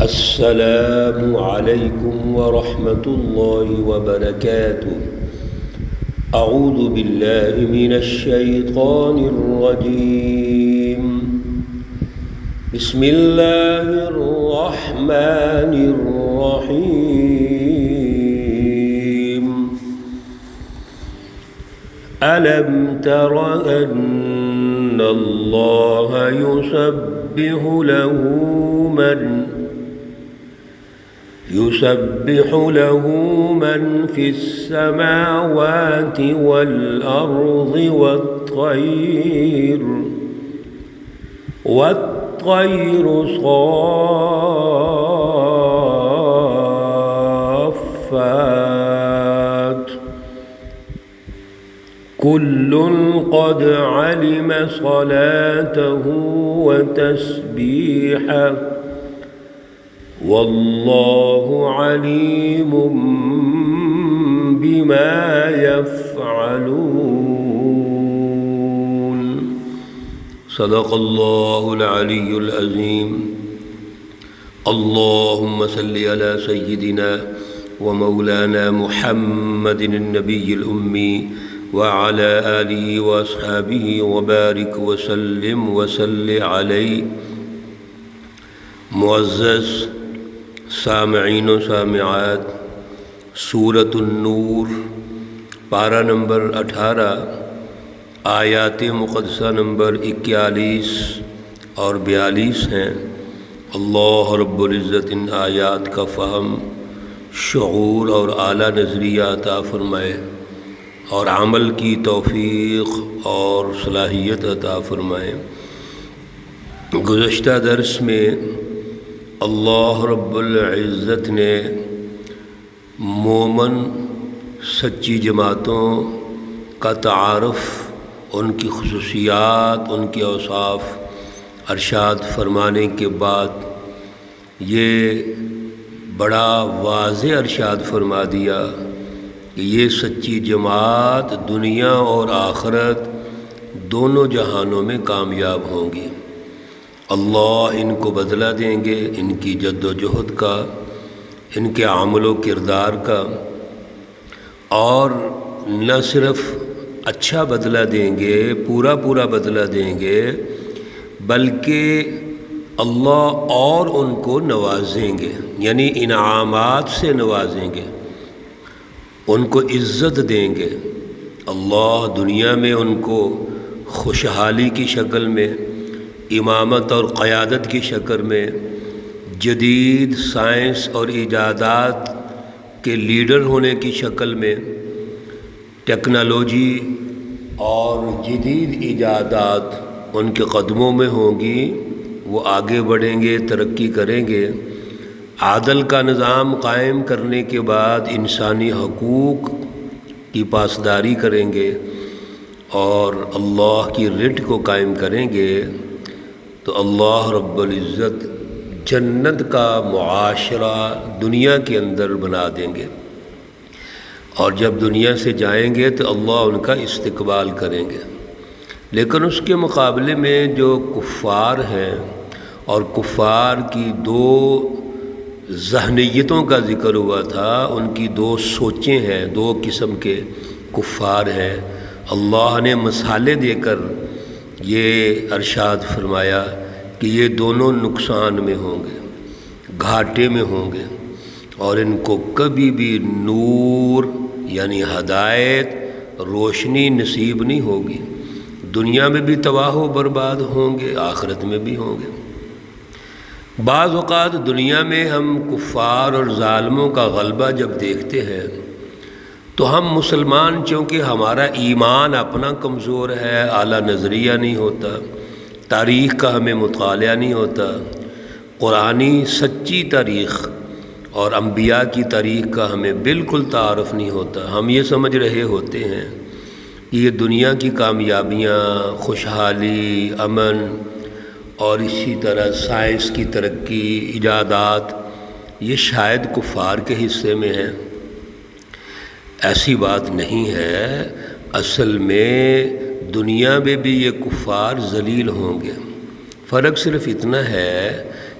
السلام علیکم ورحمۃ اللہ وبرکاتہ۔ اعوذ باللہ من الشیطان الرجیم، بسم اللہ الرحمن الرحیم۔ ألم تر أن الله يسبح له من في السماوات والأرض والطير صافات، كل قد علم صلاته وتسبيحه والله عليم بما يفعلون۔ صدق الله العلي العظيم۔ اللهم صل على سيدنا ومولانا محمد النبي الأمي وعلى آله وأصحابه وبارك وسلم وصل عليه۔ معزز سامعین و سامعات، سورۃ النور پارہ نمبر 18، آیات مقدسہ نمبر 41 اور 42 ہیں۔ اللہ رب العزت ان آیات کا فہم، شعور اور اعلیٰ نظریہ عطا فرمائے اور عمل کی توفیق اور صلاحیت عطا فرمائے۔ گزشتہ درس میں اللہ رب العزت نے مومن سچی جماعتوں کا تعارف، ان کی خصوصیات، ان کے اوصاف ارشاد فرمانے کے بعد یہ بڑا واضح ارشاد فرما دیا کہ یہ سچی جماعت دنیا اور آخرت دونوں جہانوں میں کامیاب ہوں گی۔ اللہ ان کو بدلہ دیں گے، ان کی جد و جہد کا، ان کے عمل و کردار کا، اور نہ صرف اچھا بدلہ دیں گے، پورا بدلہ دیں گے، بلکہ اللہ اور ان کو نوازیں گے، یعنی انعامات سے نوازیں گے، ان کو عزت دیں گے۔ اللہ دنیا میں ان کو خوشحالی کی شکل میں، امامت اور قیادت کی شکل میں، جدید سائنس اور ایجادات کے لیڈر ہونے کی شکل میں، ٹیکنالوجی اور جدید ایجادات ان کے قدموں میں ہوں گی، وہ آگے بڑھیں گے، ترقی کریں گے، عدل کا نظام قائم کرنے کے بعد انسانی حقوق کی پاسداری کریں گے اور اللہ کی رٹ کو قائم کریں گے، تو اللہ رب العزت جنت کا معاشرہ دنیا کے اندر بنا دیں گے، اور جب دنیا سے جائیں گے تو اللہ ان کا استقبال کریں گے۔ لیکن اس کے مقابلے میں جو کفار ہیں، اور کفار کی دو ذہنیتوں کا ذکر ہوا تھا، ان کی دو سوچیں ہیں، دو قسم کے کفار ہیں۔ اللہ نے مثالیں دے کر یہ ارشاد فرمایا کہ یہ دونوں نقصان میں ہوں گے، گھاٹے میں ہوں گے، اور ان کو کبھی بھی نور یعنی ہدایت، روشنی نصیب نہیں ہوگی۔ دنیا میں بھی تباہ و برباد ہوں گے، آخرت میں بھی ہوں گے۔ بعض اوقات دنیا میں ہم کفار اور ظالموں کا غلبہ جب دیکھتے ہیں تو ہم مسلمان، چونکہ ہمارا ایمان اپنا کمزور ہے، اعلیٰ نظریہ نہیں ہوتا، تاریخ کا ہمیں مطالعہ نہیں ہوتا، قرآنی سچی تاریخ اور انبیاء کی تاریخ کا ہمیں بالکل تعارف نہیں ہوتا، ہم یہ سمجھ رہے ہوتے ہیں کہ یہ دنیا کی کامیابیاں، خوشحالی، امن اور اسی طرح سائنس کی ترقی، ایجادات، یہ شاید کفار کے حصے میں ہیں۔ ایسی بات نہیں ہے، اصل میں دنیا میں بھی یہ کفار ذلیل ہوں گے۔ فرق صرف اتنا ہے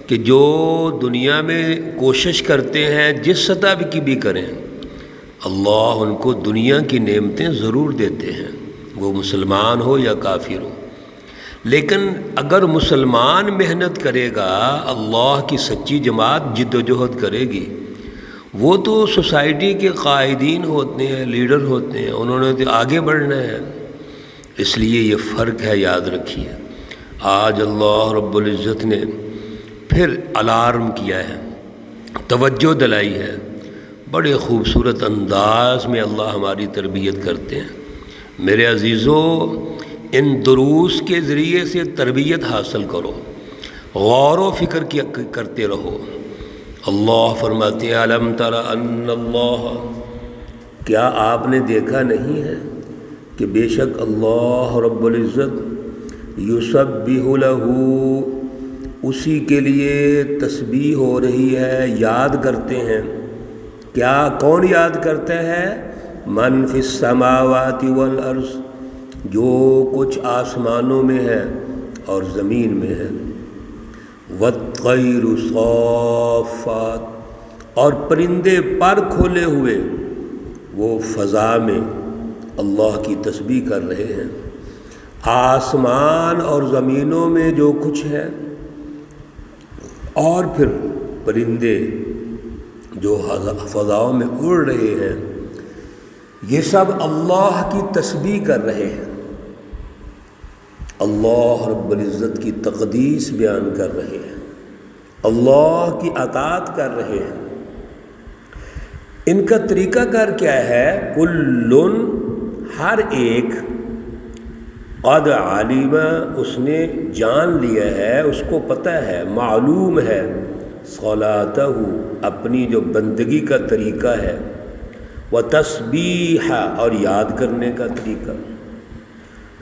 کہ کہ جو دنیا میں کوشش کرتے ہیں جس سطح کی بھی کریں، اللہ ان کو دنیا کی نعمتیں ضرور دیتے ہیں، وہ مسلمان ہو یا کافر ہو۔ لیکن اگر مسلمان محنت کرے گا، اللہ کی سچی جماعت جد و جہد کرے گی، وہ تو سوسائٹی کے قائدین ہوتے ہیں، لیڈر ہوتے ہیں، انہوں نے تو آگے بڑھنا ہے۔ اس لیے یہ فرق ہے، یاد رکھیے۔ آج اللہ رب العزت نے پھر الارم کیا ہے، توجہ دلائی ہے، بڑے خوبصورت انداز میں اللہ ہماری تربیت کرتے ہیں۔ میرے عزیزوں، ان دروس کے ذریعے سے تربیت حاصل کرو، غور و فکر کرتے رہو۔ اللہ فرماتے ہیں الم تر ان اللہ، کیا آپ نے دیکھا نہیں ہے کہ بے شک اللہ رب العزت یسبح لہ، اسی کے لیے تسبیح ہو رہی ہے، یاد کرتے ہیں۔ کیا کون یاد کرتا ہے؟ من فی السماوات والارض، جو کچھ آسمانوں میں ہے اور زمین میں ہے، والطیر صافات، اور پرندے پر کھولے ہوئے وہ فضا میں اللہ کی تسبیح کر رہے ہیں۔ آسمان اور زمینوں میں جو کچھ ہے، اور پھر پرندے جو فضاؤں میں اڑ رہے ہیں، یہ سب اللہ کی تسبیح کر رہے ہیں، اللہ رب العزت کی تقدیس بیان کر رہے ہیں، اللہ کی اطاعت کر رہے ہیں۔ ان کا طریقہ کار کیا ہے؟ کلٌ، ہر ایک، قد علم، اس نے جان لیا ہے، اس کو پتہ ہے، معلوم ہے، صلاتہ، اپنی جو بندگی کا طریقہ ہے، وتسبیح، اور یاد کرنے کا طریقہ،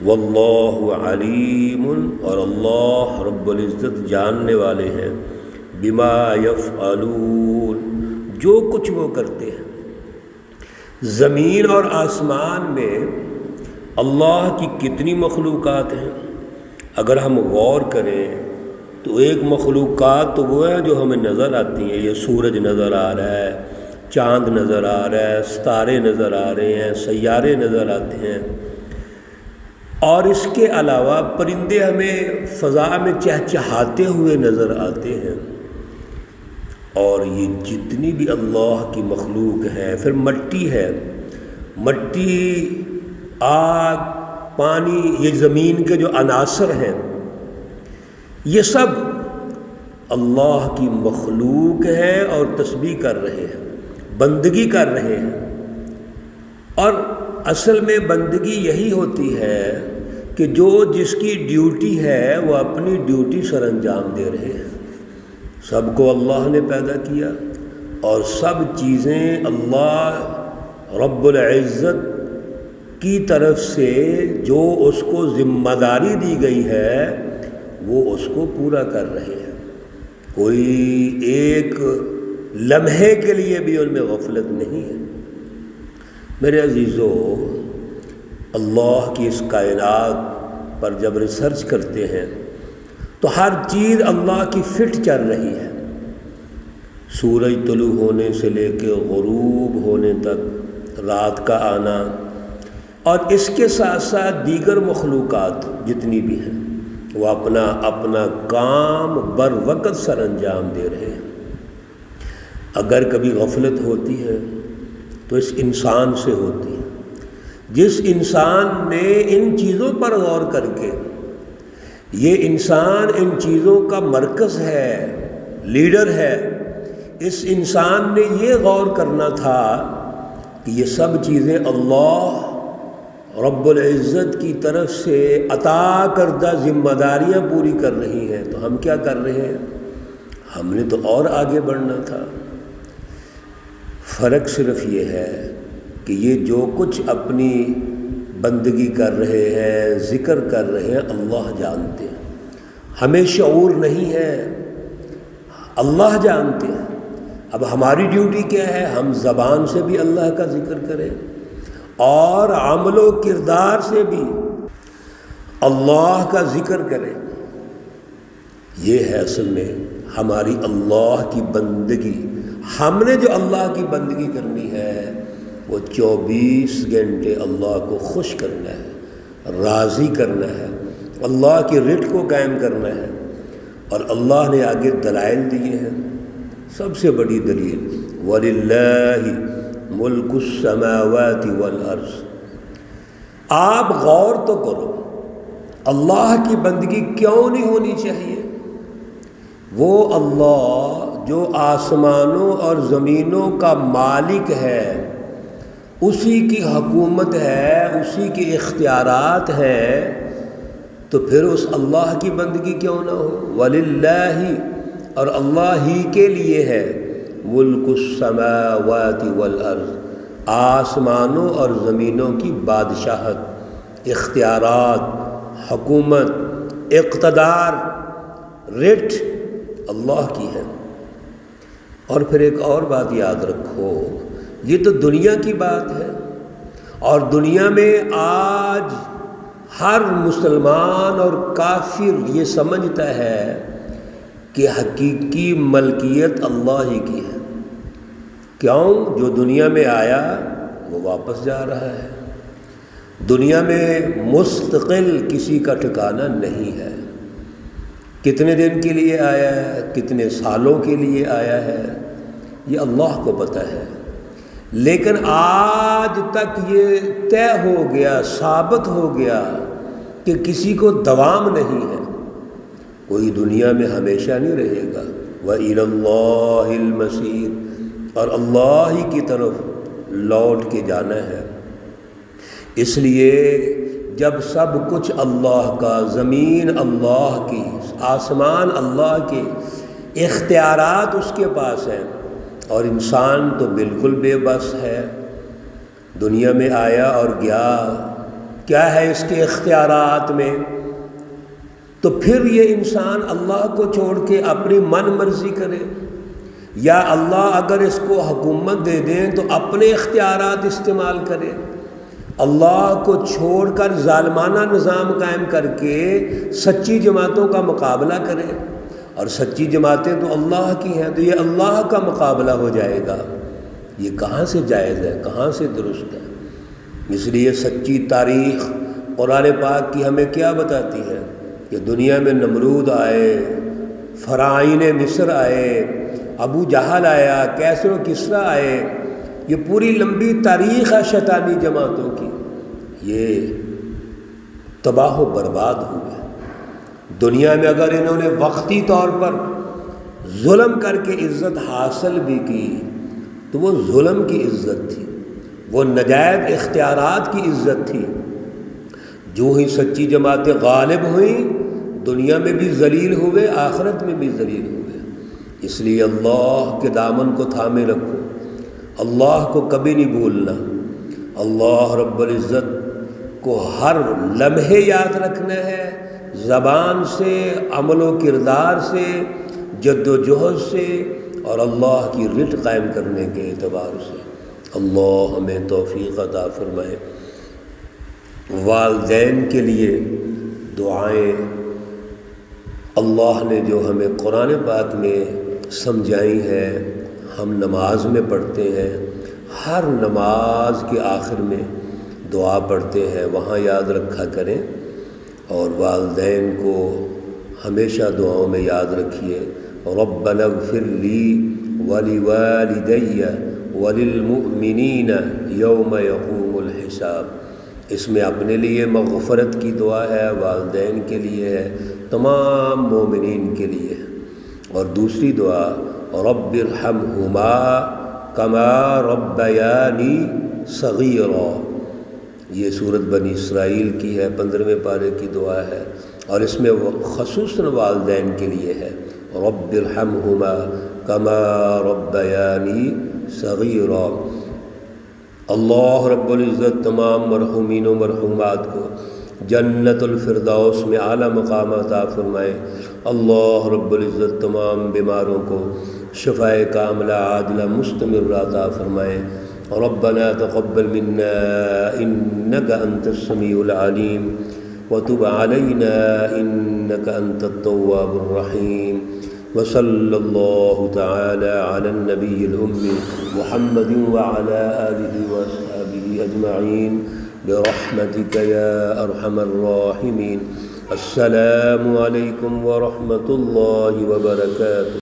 واللہ علیم، اور اللہ رب العزت جاننے والے ہیں، بما یفعلون، جو کچھ وہ کرتے ہیں۔ زمین اور آسمان میں اللہ کی کتنی مخلوقات ہیں، اگر ہم غور کریں تو ایک مخلوقات تو وہ ہیں جو ہمیں نظر آتی ہیں، یہ سورج نظر آ رہا ہے، چاند نظر آ رہا ہے، ستارے نظر آ رہے ہیں، سیارے نظر آتے ہیں، اور اس کے علاوہ پرندے ہمیں فضا میں چہچہاتے ہوئے نظر آتے ہیں، اور یہ جتنی بھی اللہ کی مخلوق ہے۔ پھر مٹی ہے، مٹی، آگ، پانی، یہ زمین کے جو عناصر ہیں، یہ سب اللہ کی مخلوق ہے اور تسبیح کر رہے ہیں، بندگی کر رہے ہیں۔ اور اصل میں بندگی یہی ہوتی ہے کہ جو جس کی ڈیوٹی ہے وہ اپنی ڈیوٹی سر انجام دے رہے ہیں۔ سب کو اللہ نے پیدا کیا، اور سب چیزیں اللہ رب العزت کی طرف سے جو اس کو ذمہ داری دی گئی ہے وہ اس کو پورا کر رہے ہیں۔ کوئی ایک لمحے کے لیے بھی ان میں غفلت نہیں ہے۔ میرے عزیزو، اللہ کی اس کائنات پر جب ریسرچ کرتے ہیں تو ہر چیز اللہ کی فٹ چل رہی ہے، سورج طلوع ہونے سے لے کے غروب ہونے تک، رات کا آنا، اور اس کے ساتھ ساتھ دیگر مخلوقات جتنی بھی ہیں وہ اپنا اپنا کام بر وقت سر انجام دے رہے ہیں۔ اگر کبھی غفلت ہوتی ہے تو اس انسان سے ہوتی ہے، جس انسان نے ان چیزوں پر غور کر کے، یہ انسان ان چیزوں کا مرکز ہے، لیڈر ہے، اس انسان نے یہ غور کرنا تھا کہ یہ سب چیزیں اللہ رب العزت کی طرف سے عطا کردہ ذمہ داریاں پوری کر رہی ہیں، تو ہم کیا کر رہے ہیں؟ ہم نے تو اور آگے بڑھنا تھا۔ فرق صرف یہ ہے کہ یہ جو کچھ اپنی بندگی کر رہے ہیں، ذکر کر رہے ہیں، اللہ جانتے ہیں، ہمیں شعور نہیں ہے، اللہ جانتے ہیں۔ اب ہماری ڈیوٹی کیا ہے؟ ہم زبان سے بھی اللہ کا ذکر کریں اور عمل و کردار سے بھی اللہ کا ذکر کریں۔ یہ ہے اصل میں ہماری اللہ کی بندگی، ہم نے جو اللہ کی بندگی کرنی ہے وہ 24 گھنٹے اللہ کو خوش کرنا ہے، راضی کرنا ہے، اللہ کی رٹ کو قائم کرنا ہے۔ اور اللہ نے آگے دلائل دیے ہیں۔ سب سے بڑی دلیل وَلِلَّهِ مُلْكُ السَّمَاوَاتِ وَالْأَرْضِ۔ آپ غور تو کرو، اللہ کی بندگی کیوں نہیں ہونی چاہیے؟ وہ اللہ جو آسمانوں اور زمینوں کا مالک ہے، اسی کی حکومت ہے، اسی کے اختیارات ہیں، تو پھر اس اللہ کی بندگی کیوں نہ ہو؟ وَلِلَّهِ، اور اللہ ہی کے لیے ہے، ملک السماوات والارض، آسمانوں اور زمینوں کی بادشاہت، اختیارات، حکومت، اقتدار، رٹ اللہ کی ہے۔ اور پھر ایک اور بات یاد رکھو، یہ تو دنیا کی بات ہے، اور دنیا میں آج ہر مسلمان اور کافر یہ سمجھتا ہے کہ حقیقی ملکیت اللہ ہی کی ہے۔ کیوں؟ جو دنیا میں آیا وہ واپس جا رہا ہے۔ دنیا میں مستقل کسی کا ٹھکانہ نہیں ہے۔ کتنے دن کے لیے آیا ہے، کتنے سالوں کے لیے آیا ہے، یہ اللہ کو پتہ ہے۔ لیکن آج تک یہ طے ہو گیا، ثابت ہو گیا کہ کسی کو دوام نہیں ہے، کوئی دنیا میں ہمیشہ نہیں رہے گا۔ وَإِلَى اللَّهِ الْمَصِيرُ، اور اللہ ہی کی طرف لوٹ کے جانا ہے۔ اس لیے جب سب کچھ اللہ کا، زمین اللہ کی، آسمان اللہ کے، اختیارات اس کے پاس ہیں، اور انسان تو بالکل بے بس ہے، دنیا میں آیا اور گیا، کیا ہے اس کے اختیارات میں؟ تو پھر یہ انسان اللہ کو چھوڑ کے اپنی من مرضی کرے، یا اللہ اگر اس کو حکومت دے دیں تو اپنے اختیارات استعمال کرے، اللہ کو چھوڑ کر ظالمانہ نظام قائم کر کے سچی جماعتوں کا مقابلہ کرے، اور سچی جماعتیں تو اللہ کی ہیں، تو یہ اللہ کا مقابلہ ہو جائے گا۔ یہ کہاں سے جائز ہے، کہاں سے درست ہے؟ اس لیے سچی تاریخ قرآن پاک کی ہمیں کیا بتاتی ہے کہ دنیا میں نمرود آئے، فرعون مصر آئے، ابو جہل آیا، کیسر و کسریٰ آئے، یہ پوری لمبی تاریخ ہے شیطانی جماعتوں کی، یہ تباہ و برباد ہوئے۔ دنیا میں اگر انہوں نے وقتی طور پر ظلم کر کے عزت حاصل بھی کی تو وہ ظلم کی عزت تھی، وہ ناجائز اختیارات کی عزت تھی۔ جو ہی سچی جماعتیں غالب ہوئیں، دنیا میں بھی ذلیل ہوئے، آخرت میں بھی ذلیل ہوئے۔ اس لیے اللہ کے دامن کو تھامے رکھو، اللہ کو کبھی نہیں بھولنا، اللہ رب العزت کو ہر لمحے یاد رکھنا ہے، زبان سے، عمل و کردار سے، جد و جہد سے، اور اللہ کی رٹ قائم کرنے کے اعتبار سے۔ اللہ ہمیں توفیق عطا فرمائے۔ والدین کے لیے دعائیں اللہ نے جو ہمیں قرآن پاک میں سمجھائی ہیں، ہم نماز میں پڑھتے ہیں، ہر نماز کے آخر میں دعا پڑھتے ہیں، وہاں یاد رکھا کریں، اور والدین کو ہمیشہ دعاؤں میں یاد رکھیے۔ ربنا اغفر لی ولوالدی وللمؤمنین یوم یقوم الحساب۔ اس میں اپنے لیے مغفرت کی دعا ہے، والدین کے لیے ہے، تمام مومنین کے لیے ہے۔ اور دوسری دعا رب ارحمہما کما ربیانی صغیرا، یہ سورۃ بنی اسرائیل کی ہے، 15ویں پارے کی دعا ہے، اور اس میں خصوصاً والدین کے لیے ہے، رب ارحمہما کما ربیانی صغیرا۔ اللہ رب العزت تمام مرحومین و مرحومات کو جنت الفردوس میں اعلیٰ مقام عطا فرمائے۔ اللہ رب العزت تمام بیماروں کو شفائے کاملہ عاجلہ مستمرہ عطا فرمائے۔ ربنا تقبل منا انك انت السميع العليم وتب علينا انك انت التواب الرحيم وصلی اللہ تعالی علی النبی الأمی محمد وعلى آلہ وأصحابہ اجمعین برحمتک یا ارحم الراحمین۔ السلام علیکم ورحمۃ اللہ وبرکاتہ۔